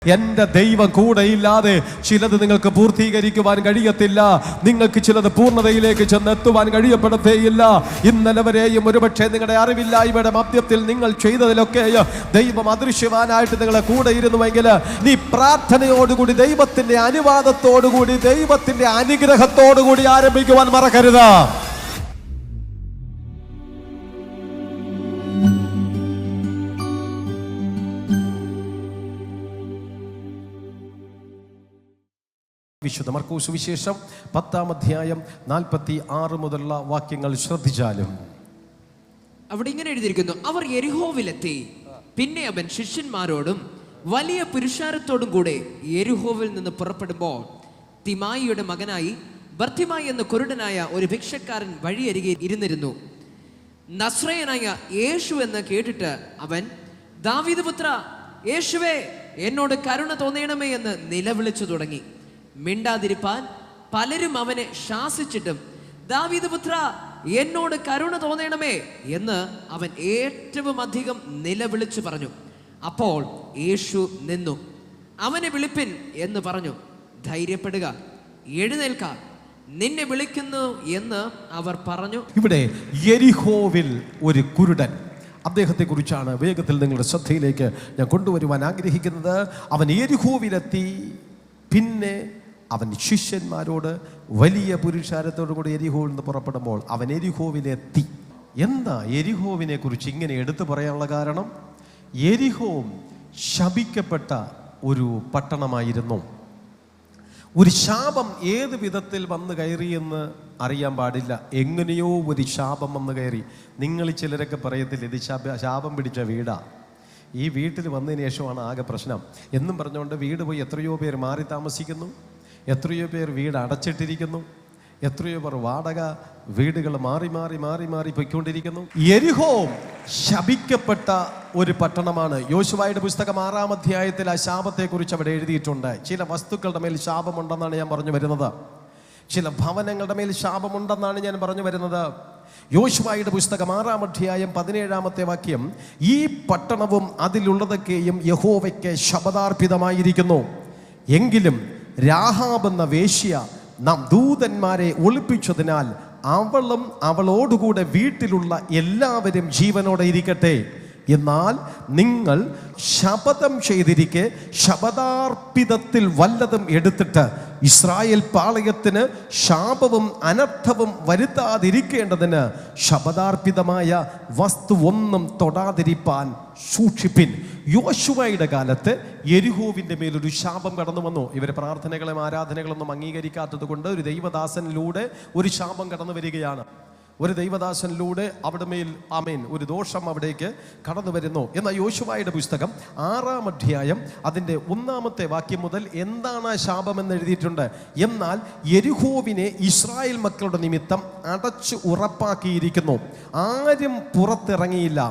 എന്റെ ദൈവം കൂടെയില്ലാതെ ചിലത് നിങ്ങൾക്ക് പൂർത്തീകരിക്കുവാൻ കഴിയത്തില്ല. നിങ്ങൾക്ക് ചിലത് പൂർണ്ണതയിലേക്ക് ചെന്നെത്തുവാൻ കഴിയപ്പെടത്തേയില്ല. ഇന്നലെ വരെയും ഒരുപക്ഷെ നിങ്ങളുടെ അറിവില്ലായ്മയുടെ മധ്യത്തിൽ നിങ്ങൾ ചെയ്തതിലൊക്കെ ദൈവം അദൃശ്യവാനായിട്ട് നിങ്ങളെ കൂടെ ഇരുന്നുവെങ്കിൽ നീ പ്രാർത്ഥനയോടുകൂടി ദൈവത്തിന്റെ അനുവാദത്തോടുകൂടി ദൈവത്തിന്റെ അനുഗ്രഹത്തോടുകൂടി ആരംഭിക്കുവാൻ മറക്കരുത്. വിശുദ്ധ മർക്കോസ് സുവിശേഷം 10-ാം അധ്യായം 46 മുതലുള്ള വാക്യങ്ങൾ ശ്രദ്ധിച്ചാലും അവിടെ ഇങ്ങനെ എഴുതിയിരിക്കുന്നു: അവർ യെരിഹോവിലെത്തി. പിന്നെ അവൻ ശിഷ്യന്മാരോടും വലിയ പുരുഷാരത്തോടും കൂടെ യെരിഹോവിൽ നിന്ന് പുറപ്പെടുമ്പോൾ തിമായിയുടെ മകനായി ബർത്തിമായി എന്ന കുരുടനായ ഒരു ഭിക്ഷക്കാരൻ വഴിയരികെ ഇരുന്നിരുന്നു. നസ്രയനായ യേശു എന്ന് കേട്ടിട്ട് അവൻ, ദാവീദ് പുത്ര യേശുവേ, എന്നോട് കരുണ തോന്നണമേ എന്ന് നിലവിളിച്ചു തുടങ്ങി. മിണ്ടാതിരിപ്പാൻ പലരും അവനെ ശാസിച്ചിട്ടും, ദാവീദ് പുത്ര എന്നോട് കരുണ തോന്നണമേ എന്ന് അവൻ ഏറ്റവും അധികം നിലവിളിച്ചു പറഞ്ഞു. അപ്പോൾ യേശു നിന്നു, അവനെ വിളിപ്പിൻ എന്ന് പറഞ്ഞു. ധൈര്യപ്പെടുക, എഴുന്നേൽക്ക, നിന്നെ വിളിക്കുന്നു എന്ന് അവർ പറഞ്ഞു. ഇവിടെ യെരിഹോവിൽ ഒരു കുരുടൻ, അദ്ദേഹത്തെ കുറിച്ചാണ് വേഗത്തിൽ നിങ്ങളുടെ ശ്രദ്ധയിലേക്ക് ഞാൻ കൊണ്ടുവരുവാൻ ആഗ്രഹിക്കുന്നത്. അവൻ യെരിഹോവിലെത്തി. പിന്നെ അവൻ ശിഷ്യന്മാരോട് വലിയ പുരുഷാരത്തോടു കൂടി യെരിഹോവിൽ നിന്ന് പുറപ്പെടുമ്പോൾ അവൻ യെരിഹോവിലെത്തി. എന്താ യെരിഹോവിനെ കുറിച്ച് ഇങ്ങനെ എടുത്തു പറയാനുള്ള കാരണം? യെരിഹോ ശപിക്കപ്പെട്ട ഒരു പട്ടണമായിരുന്നു. ഒരു ശാപം ഏത് വിധത്തിൽ വന്നു കയറിയെന്ന് അറിയാൻ പാടില്ല. എങ്ങനെയോ ഒരു ശാപം വന്നു കയറി. നിങ്ങൾ ചിലരൊക്കെ പറയത്തില്ല, ഇത് ശാപം പിടിച്ച വീടാ, ഈ വീട്ടിൽ വന്നതിന് ശേഷമാണ് ആകെ പ്രശ്നം എന്നും പറഞ്ഞുകൊണ്ട് വീട് പോയി എത്രയോ പേർ മാറി താമസിക്കുന്നു, എത്രയോ പേർ വീട് അടച്ചിട്ടിരിക്കുന്നു, എത്രയോ പേർ വാടക വീടുകൾ മാറി മാറി മാറി മാറി പോയിക്കൊണ്ടിരിക്കുന്നു. യെരിഹോ ശപിക്കപ്പെട്ട ഒരു പട്ടണമാണ്. യോശുവയുടെ പുസ്തകം 6-ാം അധ്യായത്തിൽ ആ ശാപത്തെക്കുറിച്ച് അവിടെ എഴുതിയിട്ടുണ്ട്. ചില വസ്തുക്കളുടെ മേൽ ശാപമുണ്ടെന്നാണ് ഞാൻ പറഞ്ഞു വരുന്നത്. ചില ഭവനങ്ങളുടെ മേൽ ശാപമുണ്ടെന്നാണ് ഞാൻ പറഞ്ഞു വരുന്നത്. യോശുവയുടെ പുസ്തകം 6-ാം അധ്യായം 17-ാമത്തെ വാക്യം: ഈ പട്ടണവും അതിലുള്ളതൊക്കെയും യഹോവയ്ക്ക് ശപഥാർപ്പിതമായിരിക്കുന്നു. എങ്കിലും രാഹാബ് എന്ന വേശ്യ നാം ദൂതന്മാരെ ഒളിപ്പിച്ചതിനാൽ അവളും അവളോടുകൂടെ വീട്ടിലുള്ള എല്ലാവരും ജീവനോടെ ഇരിക്കട്ടെ. എന്നാൽ നിങ്ങൾ ശപഥം ചെയ്തിരിക്കെ ശപഥാർപ്പിതത്തിൽ വല്ലതും എടുത്തിട്ട് ഇസ്രായേൽ പാളയത്തിന് ശാപവും അനർത്ഥവും വരുത്താതിരിക്കേണ്ടതിന് ശപഥാർപ്പിതമായ വസ്തു ഒന്നും തൊടാതിരിപ്പാൻ സൂക്ഷിപ്പിൻ. യോശുവയുടെ കാലത്ത് യെരിഹോവിൻ്റെ മേലൊരു ശാപം കടന്നു വന്നു. ഇവരെ പ്രാർത്ഥനകളും ആരാധനകളൊന്നും അംഗീകരിക്കാത്തത് കൊണ്ട് ഒരു ദൈവദാസനിലൂടെ ഒരു ശാപം കടന്നു വരികയാണ്. ഒരു ദൈവദാസനിലൂടെ അവിടെ മേൽ ഒരു ദോഷം അവിടേക്ക് കടന്നു വരുന്നു. എന്നാൽ യോശുവയുടെ പുസ്തകം 6-ാം അധ്യായം അതിൻ്റെ 1-ാമത്തെ വാക്യം മുതൽ എന്താണ് ആ ശാപമെന്ന് എഴുതിയിട്ടുണ്ട്. എന്നാൽ യെരിഹോവിനെ ഇസ്രായേൽ മക്കളുടെ നിമിത്തം അടച്ചു ഉറപ്പാക്കിയിരിക്കുന്നു. ആരും പുറത്തിറങ്ങിയില്ല,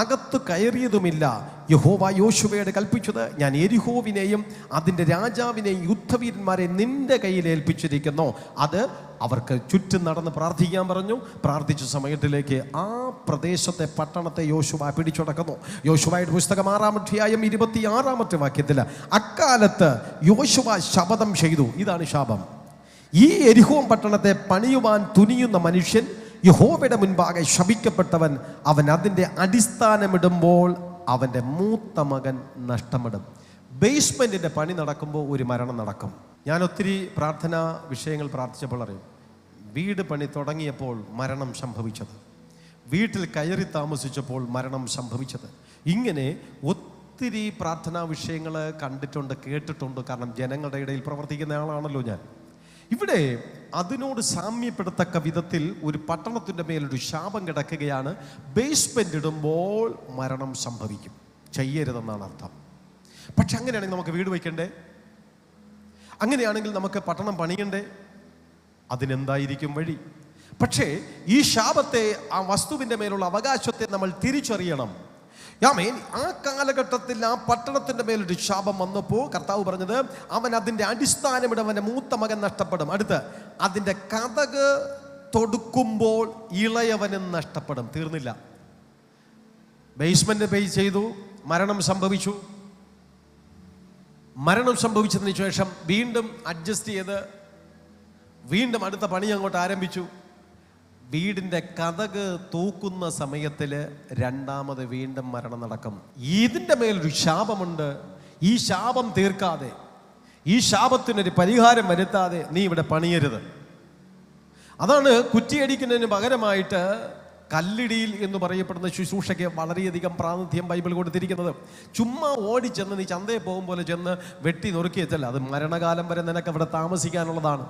അകത്ത് കയറിയതുമില്ല. യഹോവ യോശുവയോട് കൽപ്പിച്ചത്: ഞാൻ യെരിഹോവിനെയും അതിൻ്റെ രാജാവിനെയും യുദ്ധവീരന്മാരെ നിന്റെ കയ്യിൽ ഏൽപ്പിച്ചിരിക്കുന്നു. അത് അവർക്ക് ചുറ്റും നടന്ന് പ്രാർത്ഥിക്കാൻ പറഞ്ഞു. പ്രാർത്ഥിച്ച സമയത്തിലേക്ക് ആ പ്രദേശത്തെ പട്ടണത്തെ യോശുവ പിടിച്ചടക്കുന്നു. യോശുവയുടെ പുസ്തകം 6-ാം അധ്യായം 26-ാമത്തെ വാക്യത്തിൽ അക്കാലത്ത് യോശുവ ശപഥം ചെയ്തു. ഇതാണ് ശാപം: ഈ യെരിഹോ പട്ടണത്തെ പണിയുവാൻ തുനിയുന്ന മനുഷ്യൻ യഹോവയുടെ മുൻപാകെ ശപിക്കപ്പെട്ടവൻ. അവൻ അതിൻ്റെ അടിസ്ഥാനമിടുമ്പോൾ അവൻ്റെ മൂത്ത മകൻ നഷ്ടമിടും. ബേസ്മെൻറ്റിൻ്റെ പണി നടക്കുമ്പോൾ ഒരു മരണം നടക്കും. ഞാൻ ഒത്തിരി പ്രാർത്ഥനാ വിഷയങ്ങൾ പ്രാർത്ഥിച്ചപ്പോൾ അറിയും, വീട് പണി തുടങ്ങിയപ്പോൾ മരണം സംഭവിച്ചത്, വീട്ടിൽ കയറി താമസിച്ചപ്പോൾ മരണം സംഭവിച്ചത്. ഇങ്ങനെ ഒത്തിരി പ്രാർത്ഥനാ വിഷയങ്ങൾ കണ്ടിട്ടുണ്ട്, കേട്ടിട്ടുണ്ട്. കാരണം ജനങ്ങളുടെ ഇടയിൽ പ്രവർത്തിക്കുന്ന ആളാണല്ലോ ഞാൻ. ഇവിടെ അതിനോട് സാമ്യപ്പെടുത്തക്ക വിധത്തിൽ ഒരു പട്ടണത്തിൻ്റെ മേലൊരു ശാപം കിടക്കുകയാണ്. ബേസ്മെൻ്റ് ഇടുമ്പോൾ മരണം സംഭവിക്കും, ചെയ്യരുതെന്നാണ് അർത്ഥം. പക്ഷെ അങ്ങനെയാണെങ്കിൽ നമുക്ക് വീട് വയ്ക്കണ്ടേ? അങ്ങനെയാണെങ്കിൽ നമുക്ക് പട്ടണം പണിയണ്ടേ? അതിനെന്തായിരിക്കും വഴി? പക്ഷേ ഈ ശാപത്തെ, ആ വസ്തുവിൻ്റെ മേലുള്ള അവകാശത്തെ നമ്മൾ തിരിച്ചറിയണം. ആ കാലഘട്ടത്തിൽ ആ പട്ടണത്തിൻ്റെ മേലൊരു ശാപം വന്നപ്പോൾ കർത്താവ് പറഞ്ഞത്, അവൻ അതിൻ്റെ അടിസ്ഥാനമിടും, അവൻ്റെ മൂത്ത മകൻ നഷ്ടപ്പെടും. അടുത്ത് അതിൻ്റെ കതക് തൊടുക്കുമ്പോൾ ഇളയവനും നഷ്ടപ്പെടും. തീർന്നില്ല. ബേസ്മെന്റ് പേ ചെയ്തു, മരണം സംഭവിച്ചു. മരണം സംഭവിച്ചതിന് ശേഷം വീണ്ടും അഡ്ജസ്റ്റ് ചെയ്ത് വീണ്ടും അടുത്ത പണി അങ്ങോട്ട് ആരംഭിച്ചു. വീടിൻ്റെ കതക് തൂക്കുന്ന സമയത്തിൽ രണ്ടാമത് വീണ്ടും മരണം നടക്കും. ഇതിൻ്റെ മേലൊരു ശാപമുണ്ട്. ഈ ശാപം തീർക്കാതെ, ഈ ശാപത്തിനൊരു പരിഹാരം വരുത്താതെ നീ ഇവിടെ പണിയരുത്. അതാണ് കുറ്റിയടിക്കുന്നതിന് പകരമായിട്ട് കല്ലിടിയിൽ എന്ന് പറയപ്പെടുന്ന ശുശ്രൂഷയ്ക്ക് വളരെയധികം പ്രാതിനിധ്യം ബൈബിൾ കൊടുത്തിരിക്കുന്നത്. ചുമ്മാ ഓടിച്ചെന്ന് നീ ചന്തയിൽ പോകും പോലെ ചെന്ന് വെട്ടി നുറുക്കി വെച്ചല്ല, അത് മരണകാലം വരെ നിനക്ക് അവിടെ താമസിക്കാനുള്ളതാണ്.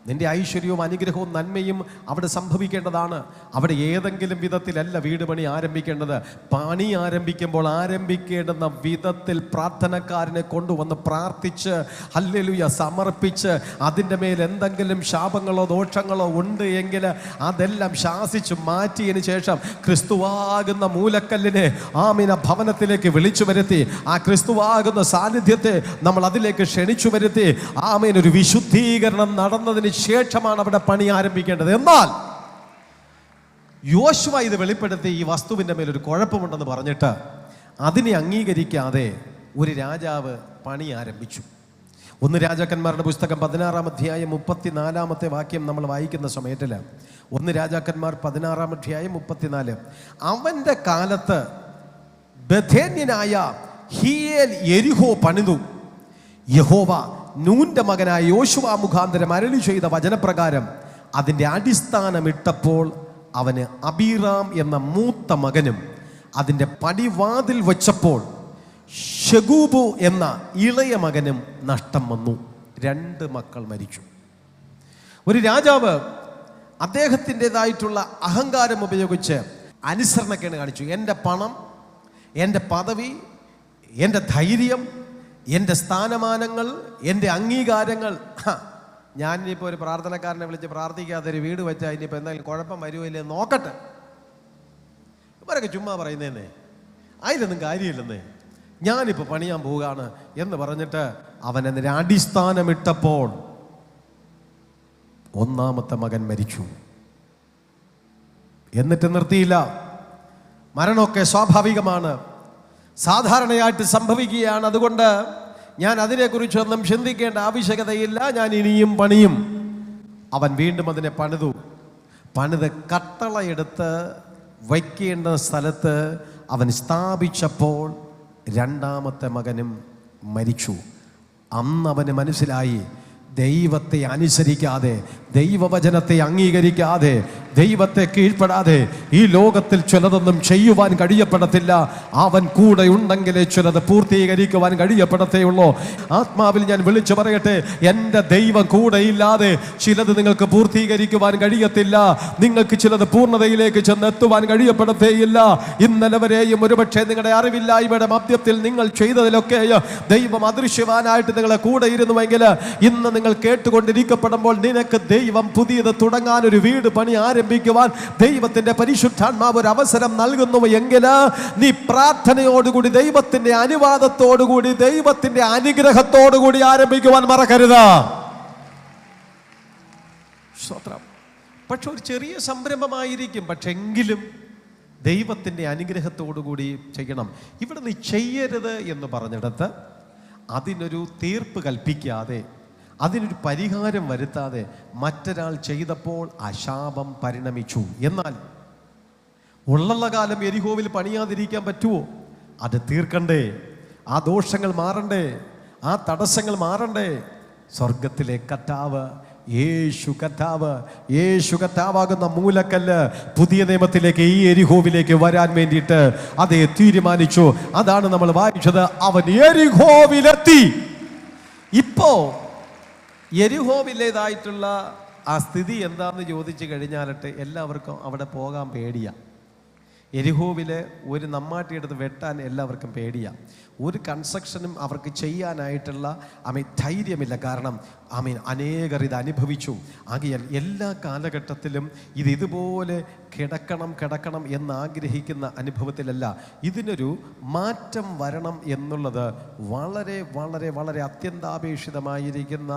നിന്റെ ഐശ്വര്യവും അനുഗ്രഹവും നന്മയും അവിടെ സംഭവിക്കേണ്ടതാണ്. അവിടെ ഏതെങ്കിലും വിധത്തിലല്ല വീട് പണി ആരംഭിക്കേണ്ടത്. പണി ആരംഭിക്കുമ്പോൾ ആരംഭിക്കേണ്ടുന്ന വിധത്തിൽ പ്രാർത്ഥനക്കാരനെ കൊണ്ടുവന്ന് പ്രാർത്ഥിച്ച് ഹല്ലേലൂയ സമർപ്പിച്ച് അതിൻ്റെ മേൽ എന്തെങ്കിലും ശാപങ്ങളോ ദോഷങ്ങളോ ഉണ്ട് എങ്കിൽ അതെല്ലാം ശാസിച്ച് മാറ്റിയതിന് ശേഷം ക്രിസ്തുവാകുന്ന മൂലക്കല്ലിനെ ആമീന ഭവനത്തിലേക്ക് വിളിച്ചു വരുത്തി ആ ക്രിസ്തുവാകുന്ന സാന്നിധ്യത്തെ നമ്മൾ അതിലേക്ക് ക്ഷണിച്ചു വരുത്തി ആമീൻ ഒരു വിശുദ്ധീകരണം നടന്നതിന് ശേഷമാണ് അവിടെ പണി ആരംഭിക്കേണ്ടത്. എന്നാൽ യോശുവ ഇത് വെളിപ്പെടുത്തി ഈ വസ്തുവിൻ്റെ മേലൊരു കുഴപ്പമുണ്ടെന്ന് പറഞ്ഞിട്ട് അതിനെ അംഗീകരിക്കാതെ ഒരു രാജാവ് പണി ആരംഭിച്ചു. 1 രാജാക്കന്മാരുടെ പുസ്തകം 16-ാം അധ്യായം 34-ാമത്തെ വാക്യം നമ്മൾ വായിക്കുന്ന സമയത്തിൽ 1 രാജാക്കന്മാർ 16-ാം അധ്യായം 34, അവൻ്റെ കാലത്ത് ബഥേന്യനായ ഹീയേൽ യെരിഹോ പണിതു. യഹോവ നൂന്റെ മകനായ യോശുവ മുഖാന്തരം അരുളി ചെയ്ത വചനപ്രകാരം അതിൻ്റെ അടിസ്ഥാനമിട്ടപ്പോൾ അവന് അബീറാം എന്ന മൂത്ത മകനും അതിൻ്റെ പടിവാതിൽ വച്ചപ്പോൾ ശഗൂബു എന്ന ഇളയ മകനും നഷ്ടം വന്നു. 2 മക്കൾ മരിച്ചു. ഒരു രാജാവ് അദ്ദേഹത്തിൻ്റെതായിട്ടുള്ള അഹങ്കാരം ഉപയോഗിച്ച് അനുസരണക്കേട് കാണിച്ചു. എൻ്റെ പണം, എൻ്റെ പദവി, എൻ്റെ ധൈര്യം, എൻ്റെ സ്ഥാനമാനങ്ങൾ, എൻ്റെ അംഗീകാരങ്ങൾ, ഞാനിപ്പോൾ ഒരു പ്രാർത്ഥനക്കാരനെ വിളിച്ച് പ്രാർത്ഥിക്കാതെ ഒരു വീട് വെച്ചാൽ ഇനിയിപ്പോൾ എന്തെങ്കിലും കുഴപ്പം വരുമില്ലേ നോക്കട്ടെ. ഇവരൊക്കെ ചുമ്മാ പറയുന്നതെന്നേ, അതിലൊന്നും കാര്യമില്ലെന്നേ, ഞാനിപ്പോൾ പണിയാൻ പോവുകയാണ് എന്ന് പറഞ്ഞിട്ട് അവൻ എന്നൊരു അടിസ്ഥാനമിട്ടപ്പോൾ 1-ാമത്തെ മകൻ മരിച്ചു. എന്നിട്ട് നിർത്തിയില്ല. മരണമൊക്കെ സ്വാഭാവികമാണ്, സാധാരണയായിട്ട് സംഭവിക്കുകയാണ്. അതുകൊണ്ട് ഞാൻ അതിനെക്കുറിച്ചൊന്നും ചിന്തിക്കേണ്ട ആവശ്യകതയില്ല, ഞാൻ ഇനിയും പണിയും. അവൻ വീണ്ടും അതിനെ പണിത് കട്ടളയെടുത്ത് വയ്ക്കേണ്ട സ്ഥലത്ത് അവൻ സ്ഥാപിച്ചപ്പോൾ 2-ാമത്തെ മകനും മരിച്ചു. അന്ന് അവന് മനസ്സിലായി, ദൈവത്തെ അനുസരിക്കാതെ, ദൈവവചനത്തെ അംഗീകരിക്കാതെ, ദൈവത്തെ കീഴ്പ്പെടാതെ ഈ ലോകത്തിൽ ചിലതൊന്നും ചെയ്യുവാൻ കഴിയപ്പെടത്തില്ല. അവൻ കൂടെ ഉണ്ടെങ്കിലേ ചിലത് പൂർത്തീകരിക്കുവാൻ കഴിയപ്പെടത്തേയുള്ളൂ. ആത്മാവിൽ ഞാൻ വിളിച്ചു പറയട്ടെ, എൻ്റെ ദൈവം കൂടെയില്ലാതെ ചിലത് നിങ്ങൾക്ക് പൂർത്തീകരിക്കുവാൻ കഴിയത്തില്ല. നിങ്ങൾക്ക് ചിലത് പൂർണ്ണതയിലേക്ക് ചെന്നെത്തുവാൻ കഴിയപ്പെടത്തേയില്ല. ഇന്നലെ വരെയും ഒരുപക്ഷെ നിങ്ങളുടെ അറിവില്ലായ്മയുടെ മധ്യത്തിൽ നിങ്ങൾ ചെയ്തതിലൊക്കെ ദൈവം അദൃശ്യവാനായിട്ട് നിങ്ങളെ കൂടെ ഇരുന്നുവെങ്കിൽ ഇന്ന് നിങ്ങൾ കേട്ടുകൊണ്ടിരിക്കപ്പെടുമ്പോൾ നിനക്ക് ദൈവം പുതിയത് തുടങ്ങാൻ ഒരു വീട് പണി ആരംഭിക്കുവാൻ ദൈവത്തിന്റെ പരിശുദ്ധാത്മാവ് ഒരു അവസരം നൽകുന്നു എങ്കിൽ നീ പ്രാർത്ഥനയോടുകൂടി, ദൈവത്തിന്റെ അനുവാദത്തോടുകൂടി, ദൈവത്തിന്റെ അനുഗ്രഹത്തോടുകൂടി ആരംഭിക്കുവാൻ മറക്കരുത്. സ്തോത്രം. പക്ഷെ ഒരു ചെറിയ സംരംഭമായിരിക്കും, പക്ഷെ എങ്കിലും ദൈവത്തിന്റെ അനുഗ്രഹത്തോടുകൂടി ചെയ്യണം. ഇവിടെ നീ ചെയ്യരുത് എന്ന് പറഞ്ഞിടത്ത് അതിനൊരു തീർപ്പ് കൽപ്പിക്കാതെ, അതിനൊരു പരിഹാരം വരുത്താതെ മറ്റൊരാൾ ചെയ്തപ്പോൾ ആ ശാപം പരിണമിച്ചു. എന്നാൽ ഉള്ള കാലം യെരിഹോവിൽ പണിയാതിരിക്കാൻ പറ്റുമോ? അത് തീർക്കണ്ടേ, ആ ദോഷങ്ങൾ മാറണ്ടേ, ആ തടസ്സങ്ങൾ മാറണ്ടേ. സ്വർഗത്തിലെ കർത്താവ് യേശു കർത്താവാകുന്ന മൂലക്കല്ല് പുതിയ നിയമത്തിലേക്ക് ഈ യെരിഹോവിലേക്ക് വരാൻ വേണ്ടിയിട്ട് അതേ തീരുമാനിച്ചു. അതാണ് നമ്മൾ വായിച്ചത്. അവൻ യെരിഹോവിലെത്തി. ഇപ്പോ യെരിഹോവിലേതായിട്ടുള്ള ആ സ്ഥിതി എന്താണെന്ന് ചോദിച്ചു കഴിഞ്ഞാലട്ട് എല്ലാവർക്കും അവിടെ പോകാൻ പേടിയാണ്. യെരിഹോവിലെ ഒരു നമ്മാട്ടിയെടുത്ത് വെട്ടാൻ എല്ലാവർക്കും പേടിയാണ്. ഒരു കൺസ്ട്രക്ഷനും അവർക്ക് ചെയ്യാനായിട്ടുള്ള ധൈര്യമില്ല. കാരണം അനേകർ ഇത് അനുഭവിച്ചു. ആകയാൽ എല്ലാ കാലഘട്ടത്തിലും ഇതുപോലെ കിടക്കണം എന്നാഗ്രഹിക്കുന്ന അനുഭവത്തിലല്ല. ഇതിനൊരു മാറ്റം വരണം എന്നുള്ളത് വളരെ വളരെ വളരെ അത്യന്താപേക്ഷിതമായിരിക്കുന്ന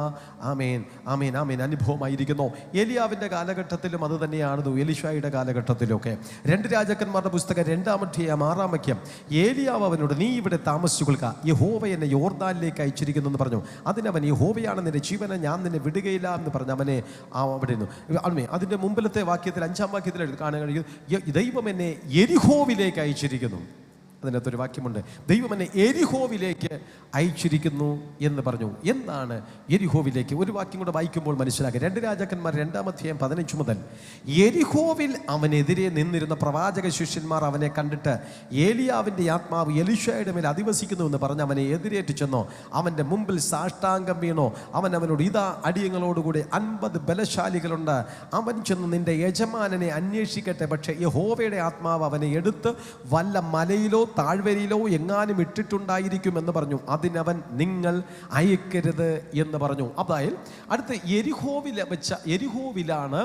അനുഭവമായിരിക്കുന്നു. എലിയാവിൻ്റെ കാലഘട്ടത്തിലും അത് തന്നെയാണ്, എലീശായുടെ കാലഘട്ടത്തിലൊക്കെ. 2 രാജാക്കന്മാർ രാജാക്കന്മാരുടെ പുസ്തകം 2-ാം അധ്യായം 6-ാം വാക്യം. ഏലിയാവ് അവനോട്, നീ ഇവിടെ താമസിച്ചു കൊള്ളുക, യഹോവ എന്നെ യോർദാനിലേക്ക് അയച്ചിരിക്കുന്നു എന്ന് പറഞ്ഞു. അതിനവൻ, യഹോവയാണ് നിന്റെ ജീവനെ, ഞാൻ നിന്നെ വിടുകയില്ല എന്ന് പറഞ്ഞു അവനെ അവിടെ നിന്ന്. അതിൻ്റെ മുമ്പിലത്തെ വാക്യത്തിൽ 5-ാം വാക്യത്തിൽ കാണാൻ കഴിയും, ദൈവം എന്നെ യെരിഹോവിലേക്ക് അയച്ചിരിക്കുന്നു. അതിനകത്തൊരു വാക്യമുണ്ട്, ദൈവം എന്നെ യെരിഹോവിലേക്ക് അയച്ചിരിക്കുന്നു എന്ന് പറഞ്ഞു. എന്താണ് യെരിഹോവിലേക്ക്? ഒരു വാക്യം കൂടെ വായിക്കുമ്പോൾ മനസ്സിലാക്കുക. 2 രാജാക്കന്മാർ 2-ാം അധ്യായം 15 മുതൽ. യെരിഹോവിൽ അവനെതിരെ നിന്നിരുന്ന പ്രവാചക ശിഷ്യന്മാർ അവനെ കണ്ടിട്ട്, ഏലിയാവിൻ്റെ ആത്മാവ് എലീശയുടെ മേൽ അധിവസിക്കുന്നു എന്ന് പറഞ്ഞ് അവനെ എതിരേറ്റ് ചെന്നോ. അവൻ്റെ മുമ്പിൽ സാഷ്ടാംഗം വീണോ. അവനോട്, ഇതാ അടിയങ്ങളോടുകൂടി 50 ബലശാലികളുണ്ട്. അവൻ ചെന്ന് നിന്റെ യജമാനനെ അന്വേഷിക്കട്ടെ. പക്ഷേ യഹോവയുടെ ആത്മാവ് അവനെ എടുത്ത് വല്ല മലയിലോ താഴ്വരയിലോ എങ്ങാനും ഇട്ടിട്ടുണ്ടായിരിക്കും എന്ന് പറഞ്ഞു. അതിനവൻ, നിങ്ങൾ അയക്കരുത് എന്ന് പറഞ്ഞു. അതായത് അടുത്ത യെരിഹോവിലാണ്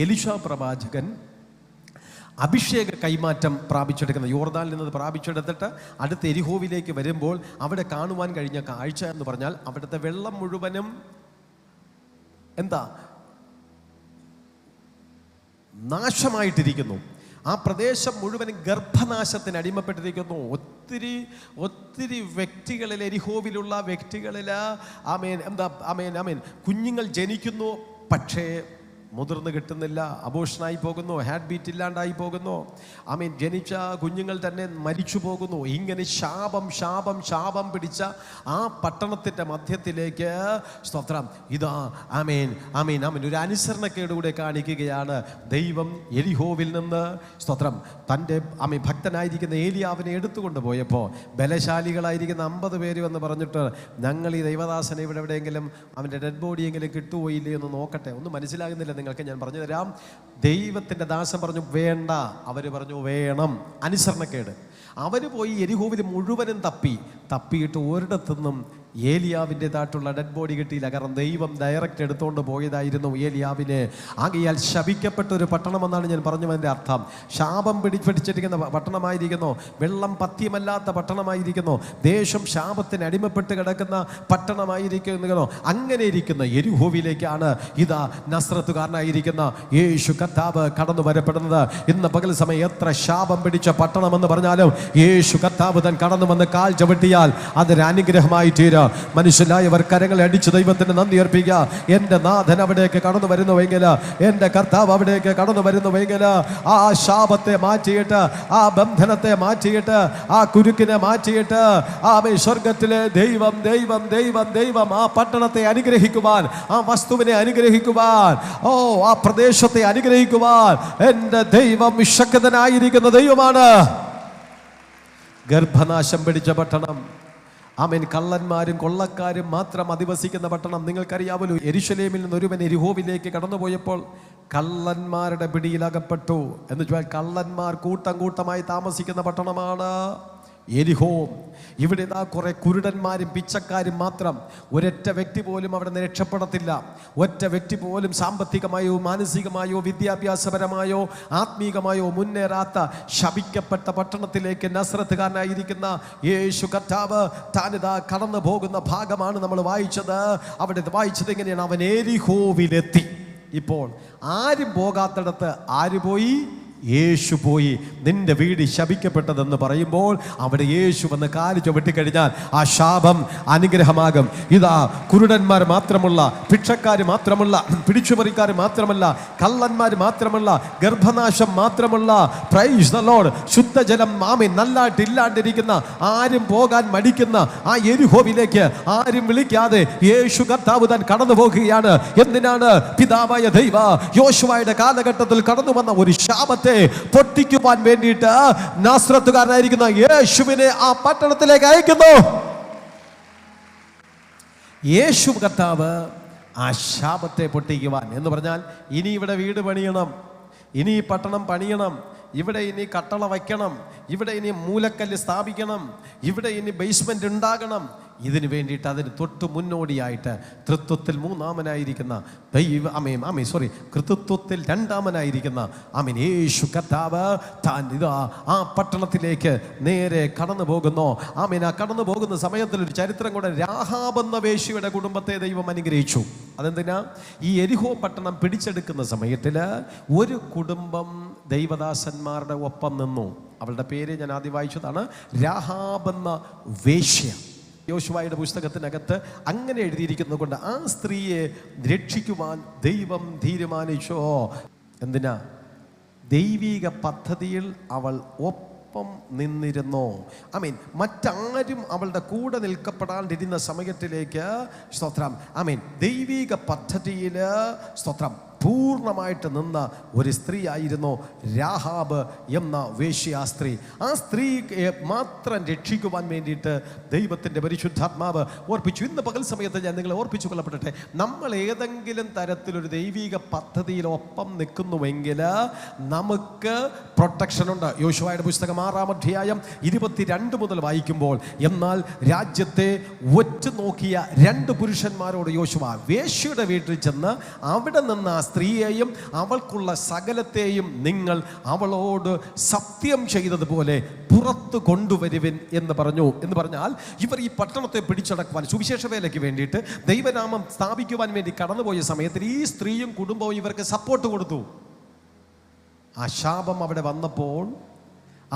എലീശാ പ്രവാചകൻ അഭിഷേക കൈമാറ്റം പ്രാപിച്ചെടുക്കുന്നത്. യോർദാനിൽ നിന്ന് പ്രാപിച്ചെടുത്തിട്ട് അടുത്ത യെരിഹോവിലേക്ക് വരുമ്പോൾ അവിടെ കാണുവാൻ കഴിഞ്ഞ കാഴ്ച എന്ന് പറഞ്ഞാൽ, അവിടുത്തെ വെള്ളം മുഴുവനും നാശമായിട്ടിരിക്കുന്നു. ആ പ്രദേശം മുഴുവനും ഗർഭനാശത്തിന് അടിമപ്പെട്ടിരിക്കുന്നു. ഒത്തിരി വ്യക്തികളിൽ, എരിഹോവിലുള്ള വ്യക്തികളിൽ കുഞ്ഞുങ്ങൾ ജനിക്കുന്നു, പക്ഷേ മുതിർന്ന് കിട്ടുന്നില്ല, അബോഷനായി പോകുന്നു, ഹാർട്ട് ബീറ്റ് ഇല്ലാണ്ടായി പോകുന്നു. ജനിച്ച കുഞ്ഞുങ്ങൾ തന്നെ മരിച്ചു പോകുന്നു. ഇങ്ങനെ ശാപം പിടിച്ച ആ പട്ടണത്തിൻ്റെ മധ്യത്തിലേക്ക് സ്തോത്രം ഇതാ ഒരു അനുസരണക്കേടുകൂടെ കാണിക്കുകയാണ് ദൈവം. യെരിഹോവിൽ നിന്ന് സ്തോത്രം തൻ്റെ ഭക്തനായിരിക്കുന്ന ഏലിയാവിനെ എടുത്തുകൊണ്ട് പോയപ്പോൾ ബലശാലികളായിരിക്കുന്ന 50 പേര് എന്ന് പറഞ്ഞിട്ട്, ഞങ്ങൾ ഈ ദൈവദാസനെ ഇവിടെ എവിടെയെങ്കിലും അവൻ്റെ ഡെഡ് ബോഡിയെങ്കിലും കിട്ടുപോയില്ലേ എന്ന് നോക്കട്ടെ. ഒന്നും മനസ്സിലാകുന്നില്ല നിങ്ങൾക്ക് ഞാൻ പറഞ്ഞു തരാം. ദൈവത്തിൻ്റെ ദാസൻ പറഞ്ഞു വേണ്ട, അവർ പറഞ്ഞു വേണം. അനുസരണക്കേട്. അവർ പോയി യെരിഹോവിൽ മുഴുവനും തപ്പിയിട്ട് ഒരിടത്തുനിന്നും ഏലിയാവിൻ്റെതായിട്ടുള്ള ഡെഡ് ബോഡി കിട്ടിയില്ല. കാരണം ദൈവം ഡയറക്റ്റ് എടുത്തുകൊണ്ട് പോയതായിരുന്നു ഏലിയാവിനെ. ആകയാൽ ശപിക്കപ്പെട്ട ഒരു പട്ടണമെന്നാണ് ഞാൻ പറഞ്ഞതിൻ്റെ അർത്ഥം. ശാപം പിടിച്ചിരിക്കുന്ന പട്ടണമായിരിക്കുന്നു, വെള്ളം പഥ്യമല്ലാത്ത പട്ടണമായിരിക്കുന്നു, ദേശം ശാപത്തിന് അടിമപ്പെട്ട് കിടക്കുന്ന പട്ടണമായിരിക്കുന്നു. അങ്ങനെ ഇരിക്കുന്ന യെരിഹോവിലേക്കാണ് ഇതാ നസ്രത്തുകാരനായിരിക്കുന്ന യേശു കർത്താവ് കടന്നു വരപ്പെടുന്നത്. ഇന്ന് പകൽ സമയം എത്ര ശാപം പിടിച്ച പട്ടണമെന്ന് പറഞ്ഞാലും യേശു കർത്താവ് താൻ കടന്നു വന്ന് കാൽ ചവിട്ടിയാൽ അതൊരു അനുഗ്രഹമായി തീരും. മനുഷ്യരായവർ കരങ്ങളെ അടിച്ച് ദൈവത്തിന് നന്ദി അർപ്പിക്കുക. എൻ്റെ നാഥൻ അവിടേക്ക് കടന്നു വരുന്നുവെങ്കിൽ, എൻ്റെ കർത്താവ് അവിടേക്ക് കടന്നു വരുന്നുവെങ്കിൽ, ആ ശാപത്തെ മാറ്റിയിട്ട്, ആ ബന്ധനത്തെ മാറ്റിയിട്ട്, ആ കുരുക്കിനെ മാറ്റിയിട്ട്, സ്വർഗത്തിലെ ദൈവം ആ പട്ടണത്തെ അനുഗ്രഹിക്കുവാൻ, ആ വസ്തുവിനെ അനുഗ്രഹിക്കുവാൻ, ആ പ്രദേശത്തെ അനുഗ്രഹിക്കുവാൻ എൻ്റെ ദൈവം ശക്തനായിരിക്കുന്ന ദൈവമാണ്. ഗർഭനാശം പിടിച്ച പട്ടണം, കള്ളന്മാരും കൊള്ളക്കാരും മാത്രം അധിവസിക്കുന്ന പട്ടണം. നിങ്ങൾക്കറിയാമല്ലോ, യെരൂശലേമിൽ നിന്ന് ഒരുവൻ യെരിഹോവിലേക്ക് കടന്നുപോയപ്പോൾ കള്ളന്മാരുടെ പിടിയിലകപ്പെട്ടു. എന്ന് വെച്ചാൽ കള്ളന്മാർ കൂട്ടമായി താമസിക്കുന്ന പട്ടണമാണ് യെരിഹോ. ഇവിടെ കുറെ കുരുടന്മാരും പിച്ചക്കാരും മാത്രം. ഒരൊറ്റ വ്യക്തി പോലും അവിടെ നിന്ന് രക്ഷപ്പെടത്തില്ല. ഒറ്റ വ്യക്തി പോലും സാമ്പത്തികമായോ മാനസികമായോ വിദ്യാഭ്യാസപരമായോ ആത്മീകമായോ മുന്നേറാത്ത ശപിക്കപ്പെട്ട പട്ടണത്തിലേക്ക് നസ്രത്തുകാരനായിരിക്കുന്ന യേശു കർത്താവ് താനിതാ കടന്നു പോകുന്ന ഭാഗമാണ് നമ്മൾ വായിച്ചത്. അവിടെ വായിച്ചത് എങ്ങനെയാണ്? അവൻ യെരിഹോവിലെത്തി. ഇപ്പോൾ ആരും പോകാത്തിടത്ത് ആര് പോയി? യേശു പോയി. നിന്റെ വീട് ശപിക്കപ്പെട്ടതെന്ന് പറയുമ്പോൾ അവിടെ യേശു വന്ന് കാല് ചവിട്ടിക്കഴിഞ്ഞാൽ ആ ശാപം അനുഗ്രഹമാകും. ഇതാ കുരുടന്മാർ മാത്രമുള്ള, ഭിക്ഷക്കാർ മാത്രമുള്ള, പിടിച്ചുപറിക്കാർ മാത്രമല്ല, കള്ളന്മാർ മാത്രമുള്ള, ഗർഭനാശം മാത്രമുള്ള, പ്രൈസ് ദി ലോർഡ്, ശുദ്ധജലം നല്ലതായിട്ട് ഇല്ലാണ്ടിരിക്കുന്ന, ആരും പോകാൻ മടിക്കുന്ന ആ യെരിഹോവിലേക്ക് ആരും വിളിക്കാതെ യേശു കർത്താവ് താൻ കടന്നു പോകുകയാണ്. എന്തിനാണ്? പിതാവായ ദൈവ യോശുവയുടെ കാലഘട്ടത്തിൽ കടന്നു വന്ന ഒരു ശാപത്തെ പൊട്ടിക്കുവാൻ വേണ്ടിയിട്ട് നാസ്രത്തുകാരനായിരിക്കുന്ന യേശുവിനെ ആ പട്ടണത്തിലേക്ക് അയക്കുന്നു. യേശു കർത്താവ് ആ ശാപത്തെ പൊട്ടിക്കുവാൻ എന്ന് പറഞ്ഞാൽ, ഇനി ഇവിടെ വീട് പണിയണം, ഇനി ഈ പട്ടണം പണിയണം, ഇവിടെ ഇനി കട്ടള വയ്ക്കണം, ഇവിടെ ഇനി മൂലക്കല്ല് സ്ഥാപിക്കണം, ഇവിടെ ഇനി ബേസ്മെന്റ് ഉണ്ടാകണം. ഇതിനു വേണ്ടിയിട്ട് അതിന് തൊട്ട് മുന്നോടിയായിട്ട് തൃത്വത്തിൽ മൂന്നാമനായിരിക്കുന്ന കൃത്വത്തിൽ രണ്ടാമനായിരിക്കുന്ന യേശു കർത്താവ് താൻ ഇതാ ആ പട്ടണത്തിലേക്ക് നേരെ കടന്നു പോകുന്നു. ആ കടന്നു പോകുന്ന സമയത്തിൽ ഒരു ചരിത്രം കൂടെ, രാഹാബ് എന്ന വേശ്യയുടെ കുടുംബത്തെ ദൈവം അനുഗ്രഹിച്ചു. അതെന്തിനാ? ഈ യെരിഹോ പട്ടണം പിടിച്ചെടുക്കുന്ന സമയത്തിൽ ഒരു കുടുംബം ദൈവദാസന്മാരുടെ ഒപ്പം നിന്നു. അവളുടെ പേര് ഞാൻ ആദ്യം വായിച്ചതാണ്, രാഹാബെന്ന വേശ്യ. യോശുവയുടെ പുസ്തകത്തിനകത്ത് അങ്ങനെ എഴുതിയിരിക്കുന്നത് കൊണ്ട് ആ സ്ത്രീയെ രക്ഷിക്കുവാൻ ദൈവം തീരുമാനിച്ചോ. എന്തിനാ? ദൈവിക പദ്ധതിയിൽ അവൾ ഒപ്പം നിന്നിരുന്നു. ആമേൻ. മറ്റാരും അവളുടെ കൂടെ നിൽക്കപ്പെടാണ്ടിരുന്ന സമയത്തിലേക്ക് സ്തോത്രം, ആമേൻ, ദൈവിക പദ്ധതിയിൽ സ്തോത്രം പൂർണ്ണമായിട്ട് നിന്ന ഒരു സ്ത്രീ ആയിരുന്നു രാഹാബ് എന്ന വേശ്യാ സ്ത്രീ. ആ സ്ത്രീയെ മാത്രം രക്ഷിക്കുവാൻ വേണ്ടിയിട്ട് ദൈവത്തിൻ്റെ പരിശുദ്ധാത്മാവ് ഓർപ്പിച്ചു. ഇന്ന് പകൽ സമയത്ത് ഞാൻ നിങ്ങളെ ഓർപ്പിച്ചു കൊള്ളപ്പെടട്ടെ, നമ്മൾ ഏതെങ്കിലും തരത്തിലൊരു ദൈവിക പദ്ധതിയിൽ ഒപ്പം നിൽക്കുന്നുവെങ്കിൽ നമുക്ക് പ്രൊട്ടക്ഷൻ ഉണ്ട്. യോശുവയുടെ പുസ്തകം 6-ാം അധ്യായം 22 മുതൽ വായിക്കുമ്പോൾ, എന്നാൽ രാജ്യത്തെ ഒറ്റുനോക്കിയ 2 പുരുഷന്മാരോട് യോശുവ വേശ്യയുടെ വീട്ടിൽ ചെന്ന് അവിടെ നിന്ന് ആ സ്ത്രീയെയും അവൾക്കുള്ള സകലത്തെയും നിങ്ങൾ അവളോട് സത്യം ചെയ്തതുപോലെ പുറത്തു കൊണ്ടുവരുവിൻ എന്ന് പറഞ്ഞു. എന്ന് പറഞ്ഞാൽ ഇവർ ഈ പട്ടണത്തെ പിടിച്ചടക്കുവാൻ, സുവിശേഷ വേലയ്ക്ക് വേണ്ടിയിട്ട് ദൈവനാമം സ്ഥാപിക്കുവാൻ വേണ്ടി കടന്നുപോയ സമയത്ത് ഈ സ്ത്രീയും കുടുംബവും ഇവർക്ക് സപ്പോർട്ട് കൊടുത്തു. ആ ശാപം അവിടെ വന്നപ്പോൾ,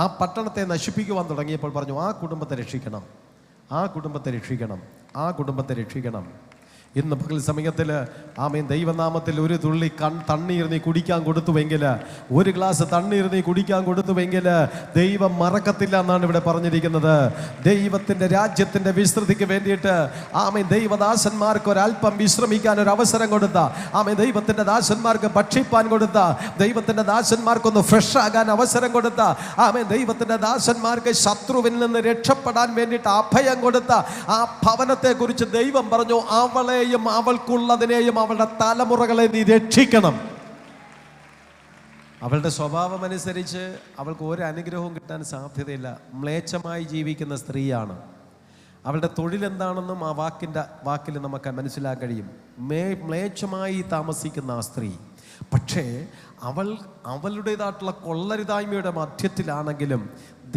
ആ പട്ടണത്തെ നശിപ്പിക്കുവാൻ തുടങ്ങിയപ്പോൾ പറഞ്ഞു, ആ കുടുംബത്തെ രക്ഷിക്കണം, ആ കുടുംബത്തെ രക്ഷിക്കണം, ആ കുടുംബത്തെ രക്ഷിക്കണം. ഇന്ന് പകൽ സമയത്തിൽ ആമേൻ, ദൈവനാമത്തിൽ ഒരു തുള്ളി തണ്ണീർ നീ കുടിക്കാൻ കൊടുത്തുവെങ്കിൽ, ഒരു ഗ്ലാസ് തണ്ണീർ നീ കുടിക്കാൻ കൊടുത്തുവെങ്കിൽ ദൈവം മറക്കത്തില്ല എന്നാണ് ഇവിടെ പറഞ്ഞിരിക്കുന്നത്. ദൈവത്തിൻ്റെ രാജ്യത്തിൻ്റെ വിസ്തൃതിക്ക് വേണ്ടിയിട്ട് ആമേൻ ദൈവദാസന്മാർക്ക് ഒരല്പം വിശ്രമിക്കാൻ ഒരു അവസരം കൊടുത്ത, ആമേൻ ദൈവത്തിൻ്റെ ദാസന്മാർക്ക് ഭക്ഷിപ്പാൻ കൊടുത്ത, ദൈവത്തിൻ്റെ ദാസന്മാർക്കൊന്ന് ഫ്രഷ് ആകാൻ അവസരം കൊടുത്ത, ആമേൻ ദൈവത്തിൻ്റെ ദാസന്മാർക്ക് ശത്രുവിൽ നിന്ന് രക്ഷപ്പെടാൻ വേണ്ടിയിട്ട് അഭയം കൊടുത്ത ആ ഭവനത്തെ കുറിച്ച് ദൈവം പറഞ്ഞു, അവളെയും അവൾക്കുള്ളതിനെയും അവളുടെ തലമുറകളെ നീ രക്ഷിക്കണം. അവളുടെ സ്വഭാവം അനുസരിച്ച് അവൾക്ക് ഒരു അനുഗ്രഹവും കിട്ടാൻ സാധ്യതയില്ല. മ്ലേച്ഛമായി ജീവിക്കുന്ന സ്ത്രീയാണ്. അവളുടെ തൊഴിലെന്താണെന്നും ആ വാക്കിൽ നമുക്ക് മനസ്സിലാക്കാൻ കഴിയും. മ്ലേച്ഛമായി താമസിക്കുന്ന ആ സ്ത്രീ. പക്ഷേ അവളുടേതായിട്ടുള്ള കൊള്ളരുതായ്മയുടെ മധ്യത്തിലാണെങ്കിലും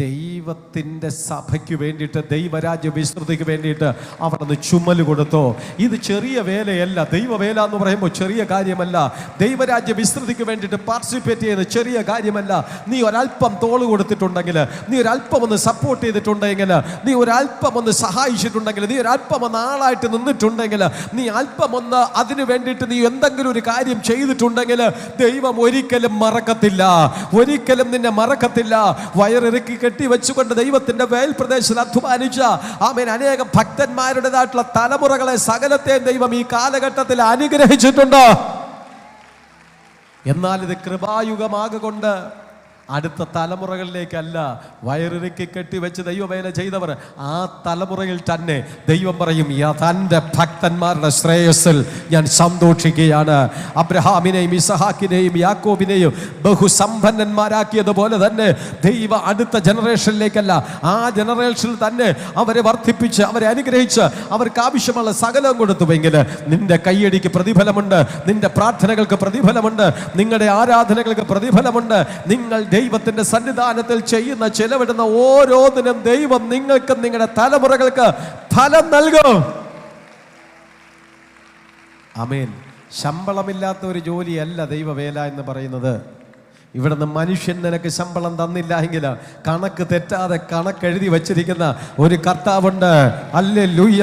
ദൈവത്തിൻ്റെ സഭയ്ക്ക് വേണ്ടിയിട്ട്, ദൈവരാജ്യ വിസ്തൃതിക്ക് വേണ്ടിയിട്ട് അവിടുന്ന് ചുമല് കൊടുത്തോ. ഇത് ചെറിയ വേലയല്ല. ദൈവവേല എന്ന് പറയുമ്പോൾ ചെറിയ കാര്യമല്ല. ദൈവരാജ്യ വിസ്തൃതിക്ക് വേണ്ടിയിട്ട് പാർട്ടിസിപ്പേറ്റ് ചെയ്യുന്ന ചെറിയ കാര്യമല്ല. നീ ഒരല്പം തോള് കൊടുത്തിട്ടുണ്ടെങ്കിൽ, നീ ഒരല്പം ഒന്ന് സപ്പോർട്ട് ചെയ്തിട്ടുണ്ടെങ്കിൽ, നീ ഒരല്പം ഒന്ന് സഹായിച്ചിട്ടുണ്ടെങ്കിൽ, നീ ഒരല്പം ഒന്ന് ആളായിട്ട് നിന്നിട്ടുണ്ടെങ്കിൽ, നീ അല്പം ഒന്ന് അതിന് വേണ്ടിയിട്ട് നീ എന്തെങ്കിലും ഒരു കാര്യം ചെയ്തിട്ടുണ്ടെങ്കിൽ ദൈവം ഒരിക്കലും മറക്കത്തില്ല, ഒരിക്കലും നിന്നെ മറക്കത്തില്ല. വയറിറക്കി കെട്ടിവെച്ചുകൊണ്ട് ദൈവത്തിന്റെ വേൽ പ്രദേശത്തിൽ അധ്വാനിച്ച ആമേൻ അനേകം ഭക്തന്മാരുടേതായിട്ടുള്ള തലമുറകളെ സകലത്തെയും ദൈവം ഈ കാലഘട്ടത്തിൽ അനുഗ്രഹിച്ചിട്ടുണ്ട്. എന്നാൽ ഇത് കൃപായുഗമാകൊണ്ട് അടുത്ത തലമുറകളിലേക്കല്ല. വയറിറക്കി കെട്ടിവെച്ച് ദൈവവേല ചെയ്തവർ ആ തലമുറയിൽ തന്നെ ദൈവം പറയും, തൻ്റെ ഭക്തന്മാരുടെ ശ്രേയസ്സിൽ ഞാൻ സന്തോഷിക്കുകയാണ്. അബ്രഹാമിനെയും ഇസഹാക്കിനെയും യാക്കോബിനെയും ബഹുസമ്പന്നന്മാരാക്കിയതുപോലെ തന്നെ ദൈവ അടുത്ത ജനറേഷനിലേക്കല്ല, ആ ജനറേഷനിൽ തന്നെ അവരെ വർദ്ധിപ്പിച്ച്, അവരെ അനുഗ്രഹിച്ച്, അവർക്ക് ആവശ്യമുള്ള സകലം കൊടുത്തുവെങ്കിൽ നിന്റെ കയ്യടിക്ക് പ്രതിഫലമുണ്ട്, നിന്റെ പ്രാർത്ഥനകൾക്ക് പ്രതിഫലമുണ്ട്, നിങ്ങളുടെ ആരാധനകൾക്ക് പ്രതിഫലമുണ്ട്. നിങ്ങൾ ദൈവത്തിന്റെ സന്നിധാനത്തിൽ ചെയ്യുന്ന, ചെലവിടുന്ന ഓരോന്നിനും ദൈവം നിങ്ങൾക്ക്, നിങ്ങളുടെ തലമുറകൾക്ക് ഫലം നൽകും. ആമേൻ. ശമ്പളമില്ലാത്ത ഒരു ജോലിയല്ല ദൈവവേല എന്ന് പറയുന്നത്. ഇവിടുന്ന് മനുഷ്യൻ നിനക്ക് ശമ്പളം തന്നില്ല എങ്കിൽ കണക്ക് തെറ്റാതെ കണക്കെഴുതി വച്ചിരിക്കുന്ന ഒരു കർത്താവുണ്ട്. ഹല്ലേലൂയ.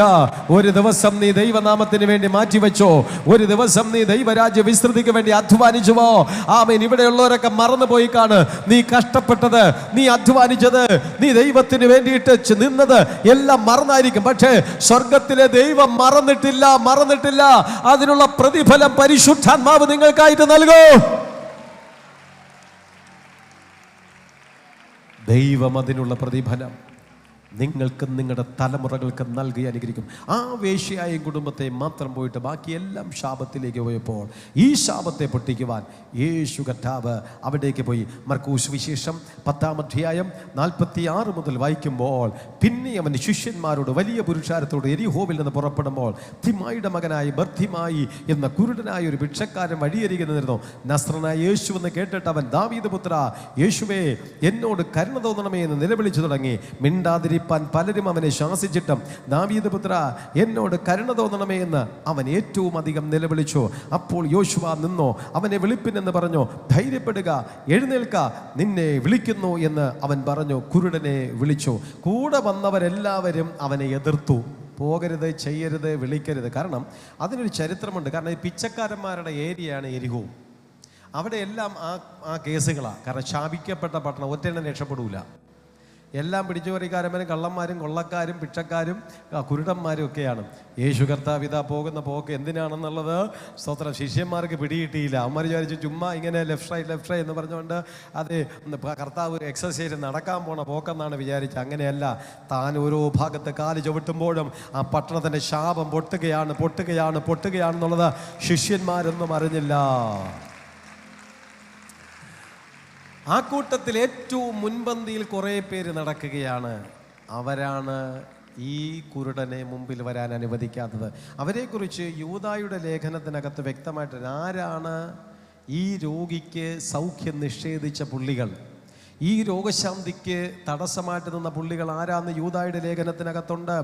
ഒരു ദിവസം നീ ദൈവനാമത്തിന് വേണ്ടി മാറ്റിവെച്ചോ, ഒരു ദിവസം നീ ദൈവരാജ്യ വിസ്തൃതിക്ക് വേണ്ടി അധ്വാനിച്ചുവോ. ആമേൻ. ഇവിടെയുള്ളവരൊക്കെ മറന്നുപോയി കാണ്. നീ കഷ്ടപ്പെട്ടത്, നീ അധ്വാനിച്ചത്, നീ ദൈവത്തിന് വേണ്ടിയിട്ട് നിന്നത് എല്ലാം മറന്നായിരിക്കും. പക്ഷേ സ്വർഗത്തിലെ ദൈവം മറന്നിട്ടില്ല. അതിനുള്ള പ്രതിഫലം പരിശുദ്ധാത്മാവ് നിങ്ങൾക്കായിട്ട് നൽകും. ദൈവം അതിനുള്ള പ്രതിഫലം നിങ്ങൾക്കും നിങ്ങളുടെ തലമുറകൾക്ക് നൽകി അനുഗ്രഹിക്കും. ആ വേശ്യയായ കുടുംബത്തെ മാത്രം പോയിട്ട് ബാക്കിയെല്ലാം ശാപത്തിലേക്ക് പോയപ്പോൾ ഈ ശാപത്തെ പൊട്ടിക്കുവാൻ യേശു കർത്താവ് അവിടേക്ക് പോയി. മർക്കോസ് വിശേഷം 10-ാം അധ്യായം 46 മുതൽ വായിക്കുമ്പോൾ, പിന്നെ അവൻ ശിഷ്യന്മാരോട് വലിയ പുരുഷാരത്തോട് എരിഹോവിൽ നിന്ന് പുറപ്പെടുമ്പോൾ തിമായിയുടെ മകനായി ബർത്തിമായി എന്ന കുരുടനായ ഒരു ഭിക്ഷക്കാരൻ വഴിയരികെ നിന്നിരുന്നു. നസ്രനായ യേശു എന്ന് കേട്ടിട്ട് അവൻ, ദാവീദ് പുത്ര യേശുവേ, എന്നോട് കരുണ തോന്നണമേ എന്ന് നിലവിളിച്ചു തുടങ്ങി. മിണ്ടാതിരി ചെല്ലാതിരിപ്പാൻ പലരും അവനെ ശാസിച്ചിട്ടും ദാവീദ് പുത്ര എന്നോട് കരുണ തോന്നണമേ എന്ന് അവൻ ഏറ്റവും അധികം നിലവിളിച്ചു. അപ്പോൾ യോശുവ നിന്നോ, അവനെ വിളിപ്പിനെന്ന് പറഞ്ഞു. ധൈര്യപ്പെടുക, എഴുന്നേൽക്ക, നിന്നെ വിളിക്കുന്നു എന്ന് അവൻ പറഞ്ഞു. കുരുടനെ വിളിച്ചു. കൂടെ വന്നവരെല്ലാവരും അവനെ എതിർത്തു. പോകരുത്, ചെയ്യരുത്, വിളിക്കരുത്. കാരണം അതിനൊരു ചരിത്രമുണ്ട്. കാരണം ഈ പിച്ചക്കാരന്മാരുടെ ഏരിയയാണ് എരിഹോ. അവിടെ എല്ലാം ആ കേസുകളാണ്. കാരണം ശാപിക്കപ്പെട്ട പട്ടണം, ഒറ്റയെണ്ണം രക്ഷപ്പെടൂല. എല്ലാം പിടിച്ചുപറിക്കാരന്മാരും കള്ളന്മാരും കൊള്ളക്കാരും പിച്ചക്കാരും കുരുടന്മാരും ഒക്കെയാണ്. യേശു കർത്താവ് ഇതാ പോകുന്ന പോക്ക് എന്തിനാണെന്നുള്ളത് സ്തോത്രം ശിഷ്യന്മാർക്ക് പിടികിട്ടിയില്ല. അവന്മാർ വിചാരിച്ചു ചുമ്മാ ഇങ്ങനെ ലെഫ്റ്റ് റൈറ്റ് എന്ന് പറഞ്ഞുകൊണ്ട് അത് കർത്താവ് ഒരു എക്സസൈസ് നടക്കാൻ പോണ പോക്കെന്നാണ് വിചാരിച്ചത്. അങ്ങനെയല്ല. താൻ ഓരോ ഭാഗത്ത് കാല് ചവിട്ടുമ്പോഴും ആ പട്ടണത്തിൻ്റെ ശാപം പൊട്ടുകയാണെന്നുള്ളത് ശിഷ്യന്മാരൊന്നും അറിഞ്ഞില്ല. ആ കൂട്ടത്തിൽ ഏറ്റവും മുൻപന്തിയിൽ കുറേ പേര് നടക്കുകയാണ്. അവരാണ് ഈ കുരുടനെ മുമ്പിൽ വരാൻ അനുവദിക്കാത്തത്. അവരെക്കുറിച്ച് യൂദായുടെ ലേഖനത്തിനകത്ത് വ്യക്തമായിട്ട് ആരാണ് ഈ രോഗിക്ക് സൗഖ്യം നിഷേധിച്ച പുള്ളികൾ, ഈ രോഗശാന്തിക്ക് തടസ്സമായിട്ട് നിന്ന പുള്ളികൾ ആരാന്ന് യൂദായുടെ ലേഖനത്തിനകത്തുണ്ട്.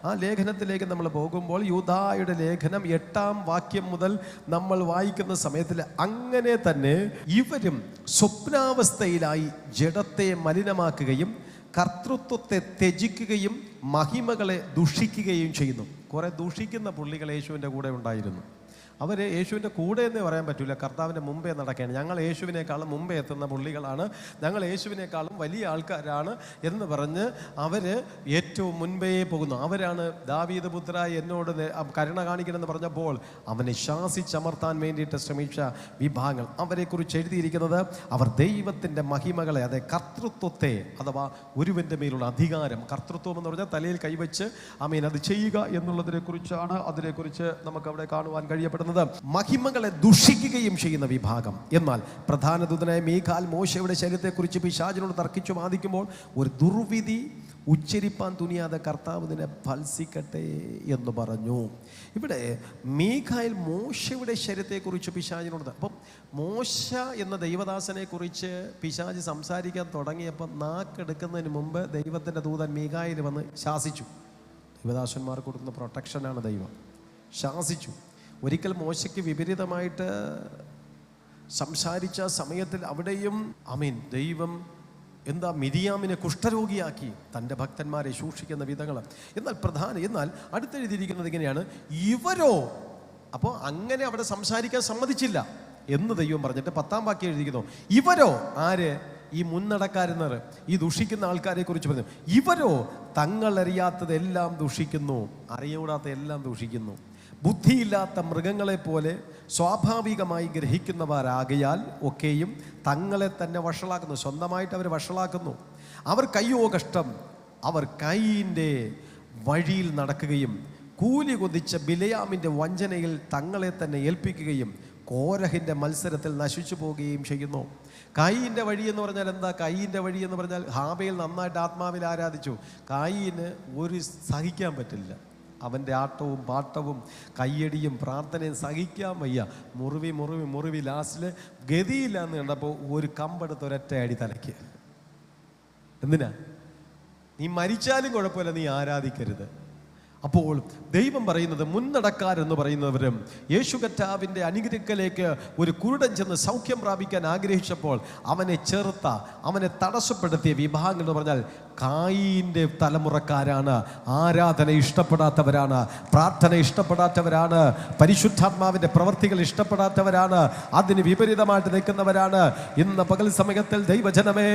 ആ ലേഖനത്തിലേക്ക് നമ്മൾ പോകുമ്പോൾ യൂദായുടെ ലേഖനം 8-ാം വാക്യം മുതൽ നമ്മൾ വായിക്കുന്ന സമയത്തിൽ അങ്ങനെ തന്നെ ഇവരും സ്വപ്നാവസ്ഥയിലായി ജഡത്തെ മലിനമാക്കുകയും കർത്തൃത്വത്തെ ത്യജിക്കുകയും മഹിമകളെ ദുഷിക്കുകയും ചെയ്യുന്നു. കുറെ ദുഷിക്കുന്ന പുള്ളികൾ യേശുവിൻ്റെ കൂടെ ഉണ്ടായിരുന്നു. അവർ യേശുവിൻ്റെ കൂടെ എന്നേ പറയാൻ പറ്റില്ല, കർത്താവിൻ്റെ മുമ്പേ നടക്കുകയാണ്. ഞങ്ങൾ യേശുവിനേക്കാളും മുമ്പേ എത്തുന്ന പുള്ളികളാണ്, ഞങ്ങൾ യേശുവിനേക്കാളും വലിയ ആൾക്കാരാണ് എന്ന് പറഞ്ഞ് അവർ ഏറ്റവും മുൻപേ പോകുന്നു. അവരാണ് ദാവീദ് പുത്ര എന്നോട് കരുണ കാണിക്കണമെന്ന് പറഞ്ഞപ്പോൾ അവനെ ശാസിച്ചമർത്താൻ വേണ്ടിയിട്ട് ശ്രമിച്ച വിഭാഗങ്ങൾ. അവരെക്കുറിച്ച് എഴുതിയിരിക്കുന്നത് അവർ ദൈവത്തിൻ്റെ മഹിമകളെ, അതെ കർത്തൃത്വത്തെ, അഥവാ ഒരുവൻ്റെ മേലുള്ള അധികാരം, കർത്തൃത്വം എന്ന് പറഞ്ഞാൽ തലയിൽ കൈവച്ച് അത് ചെയ്യുക എന്നുള്ളതിനെ കുറിച്ചാണ്. അതിനെക്കുറിച്ച് നമുക്ക് അവിടെ കാണുവാൻ കഴിയപ്പെടുന്നത്. മഹിമകളെ ദുഷിക്കുകയും ചെയ്യുന്ന വിഭാഗം. എന്നാൽ പ്രധാന ദൂതനായ മീഖാൽ മോശയുടെ ശരീരത്തെക്കുറിച്ച് പിശാചിനോട് തർക്കിച്ചു വാദിക്കുമ്പോൾ ഒരു ദുർവിധി ഉച്ചരിപ്പാൻ തുനിയാതെ കർത്താവ് ഇതിനെ ഫൽസിക്കട്ടെ എന്ന് പറഞ്ഞു. ഇവിടെ മീഖായിൽ മോശയുടെ ശരീരത്തെക്കുറിച്ച് പിശാചിനോട്, അപ്പം മോശ എന്ന ദൈവദാസനെ കുറിച്ച് പിശാചി സംസാരിക്കാൻ തുടങ്ങിയപ്പോൾ നാക്കെടുക്കുന്നതിന് മുമ്പ് ദൈവത്തിൻ്റെ ദൂതൻ മീഖായിൽ വന്ന് ശാസിച്ചു. ദൈവദാസന്മാർക്ക് കൊടുക്കുന്ന പ്രൊട്ടക്ഷനാണ് ദൈവം. ശാസിച്ചു. ഒരിക്കൽ മോശയ്ക്ക് വിപരീതമായിട്ട് സംസാരിച്ച സമയത്തിൽ അവിടെയും ദൈവം മിരിയാമിനെ കുഷ്ഠരോഗിയാക്കി തൻ്റെ ഭക്തന്മാരെ സൂക്ഷിക്കുന്ന വിധങ്ങൾ. എന്നാൽ അടുത്തെഴുതിയിരിക്കുന്നത് ഇങ്ങനെയാണ്, ഇവരോ, അപ്പോൾ അങ്ങനെ അവിടെ സംസാരിക്കാൻ സമ്മതിച്ചില്ല എന്ന് ദൈവം പറഞ്ഞിട്ട് 10-ാം വാക്യം എഴുതിയിരിക്കുന്നു. ഇവരോ, ആര്? ഈ മുന്നടക്കാരെന്നർ, ഈ ദുഷിക്കുന്ന ആൾക്കാരെ കുറിച്ച് പറഞ്ഞു. ഇവരോ തങ്ങളറിയാത്തതെല്ലാം ദുഷിക്കുന്നു, അറിയൂടാത്ത എല്ലാം ദുഷിക്കുന്നു. ബുദ്ധിയില്ലാത്ത മൃഗങ്ങളെ പോലെ സ്വാഭാവികമായി ഗ്രഹിക്കുന്നവരാകയാൽ ഒക്കെയും തങ്ങളെ തന്നെ വഷളാക്കുന്നു. സ്വന്തമായിട്ട് അവർ വഷളാക്കുന്നു. അവർ കയ്യോ കഷ്ടം, അവർ കൈയിൻ്റെ വഴിയിൽ നടക്കുകയും കൂലി കൊതിച്ച ബിലയാമിൻ്റെ വഞ്ചനയിൽ തങ്ങളെ തന്നെ ഏൽപ്പിക്കുകയും കോരഹിൻ്റെ മത്സരത്തിൽ നശിച്ചു പോവുകയും ചെയ്യുന്നു. കൈയിൻ്റെ വഴി എന്ന് പറഞ്ഞാൽ എന്താ? കൈയിൻ്റെ വഴി എന്ന് പറഞ്ഞാൽ ഹാബയിൽ നന്നായിട്ട് ആത്മാവിൽ ആരാധിച്ചു. കൈയിന് ഒരു സഹിക്കാൻ പറ്റില്ല. അവൻ്റെ ആട്ടവും പാട്ടവും കയ്യടിയും പ്രാർത്ഥനയും സഹിക്കാൻ വയ്യ. മുറിവി ലാസ്റ്റിൽ ഗതിയില്ല എന്ന് കണ്ടപ്പോൾ ഒരു കമ്പെടുത്ത് ഒരൊറ്റ അടി തലയ്ക്ക്. എന്തിനാ? നീ മരിച്ചാലും കുഴപ്പമില്ല, നീ ആരാധിക്കരുത്. അപ്പോൾ ദൈവം പറയുന്നത്, മുന്നടക്കാരെന്ന് പറയുന്നവരും യേശു കർത്താവിൻ്റെ അനുഗ്രഹത്തിലേക്ക് ഒരു കുരുടൻ ചെന്ന് സൗഖ്യം പ്രാപിക്കാൻ ആഗ്രഹിച്ചപ്പോൾ അവനെ ചെറുത്ത, അവനെ തടസ്സപ്പെടുത്തിയ വിഭാഗങ്ങൾ എന്ന് പറഞ്ഞാൽ കായീൻ്റെ തലമുറക്കാരാണ്. ആരാധന ഇഷ്ടപ്പെടാത്തവരാണ്, പ്രാർത്ഥന ഇഷ്ടപ്പെടാത്തവരാണ്, പരിശുദ്ധാത്മാവിൻ്റെ പ്രവർത്തികൾ ഇഷ്ടപ്പെടാത്തവരാണ്, അതിന് വിപരീതമായിട്ട് നിൽക്കുന്നവരാണ്. ഇന്ന് പകൽ സമയത്തിൽ ദൈവജനമേ,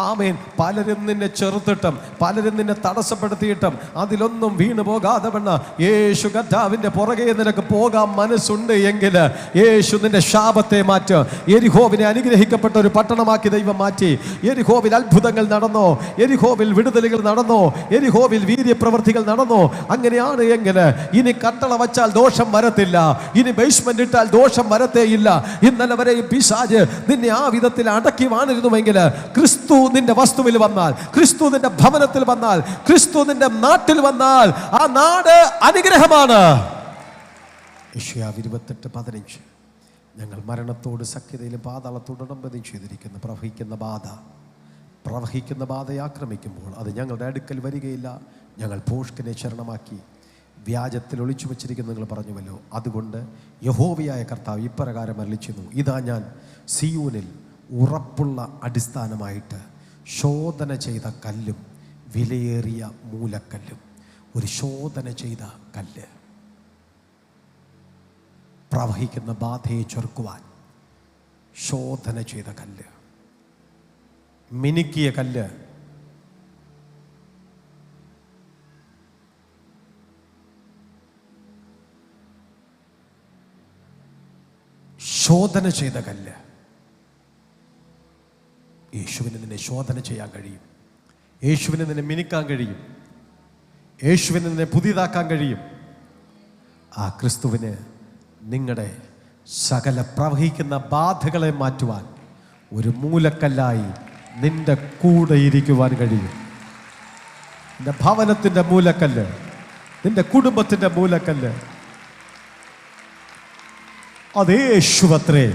ആമേൻ, പലരും നിന്നെ ചെറുത്തിട്ടും പലരും നിന്നെ തടസ്സപ്പെടുത്തിയിട്ടും അതിലൊന്നും വീണു പോകാതെ വണ്ണം യേശു കർത്താവിൻ്റെ പുറകെ നിനക്ക് പോകാൻ മനസ്സുണ്ട് എങ്കിൽ യേശു നിന്റെ ശാപത്തെ മാറ്റും. യെരിഹോവിനെ അനുഗ്രഹിക്കപ്പെട്ട ഒരു പട്ടണമാക്കി ദൈവം മാറ്റി. യെരിഹോവിൽ അത്ഭുതങ്ങൾ നടന്നോ, യെരിഹോവിൽ വിടുതലുകൾ നടന്നോ, യെരിഹോവിൽ വീര്യപ്രവർത്തികൾ നടന്നോ? അങ്ങനെയാണ് എങ്കിൽ ഇനി കട്ടള വച്ചാൽ ദോഷം വരത്തില്ല, ഇനി ബേസ്മെന്റ് ഇട്ടാൽ ദോഷം വരത്തേയില്ല. ഇന്നലെ വരെയും പിശാച് നിന്നെ ആ വിധത്തിൽ അടക്കി വാണിരുന്നുവെങ്കിൽ ക്രിസ്തു നിന്റെ വസ്തുവിൽ വന്നാൽ, ക്രിസ്തു നിന്റെ ഭവനത്തിൽ വന്നാൽ, ക്രിസ്തു നിന്റെ നാട്ടിൽ വന്നാൽ ആ നാട് അനുഗ്രഹമാണ്. യെശയ്യാവ് 28:15 ഞങ്ങൾ മരണത്തോട് സഖ്യതയിലും പാതാളത്തോട് ഉടമ്പടി ചെയ്തിരിക്കുന്നു. പ്രവഹിക്കുന്ന ബാധ പ്രവഹിക്കുന്ന ബാധയെ ആക്രമിക്കുമ്പോൾ അത് ഞങ്ങളുടെ അടുക്കൽ വരികയില്ല. ഞങ്ങൾ ഭോഷ്കിനെ ശരണമാക്കി വ്യാജത്തിൽ ഒളിച്ചു വച്ചിരിക്കുന്നു നിങ്ങൾ പറഞ്ഞുവല്ലോ. അതുകൊണ്ട് യഹോവയായ കർത്താവ് ഇപ്രകാരം അരുളിച്ചെയ്യുന്നു, ഇതാ ഞാൻ സിയോനിൽ ഉറപ്പുള്ള അടിസ്ഥാനമായിട്ട് ശോധന ചെയ്ത കല്ലും വിലയേറിയ മൂലക്കല്ലും. ഒരു ശോധന ചെയ്ത കല്ല്, പ്രവഹിക്കുന്ന ബാധയെ ചെറുക്കുവാൻ ശോധന ചെയ്ത കല്ല്, മിനുക്കിയ കല്ല്. ശോധന ചെയ്ത കല്ല്. യേശുവിന് നിന്നെ ശോധന ചെയ്യാൻ കഴിയും. യേശുവിന് നിന്നെ മിനുക്കാൻ കഴിയും. യേശുവിന് നിന്നെ പുതിയതാക്കാൻ കഴിയും. ആ ക്രിസ്തുവിന് നിങ്ങളുടെ സകല പ്രവഹിക്കുന്ന ബാധകളെ മാറ്റുവാൻ ഒരു മൂലക്കല്ലായി നിന്റെ കൂടെ ഇരിക്കുവാൻ കഴിയും. നിന്റെ ഭവനത്തിൻ്റെ മൂലക്കല്ല്, നിന്റെ കുടുംബത്തിൻ്റെ മൂലക്കല്ല് അത് യേശുവത്രേ.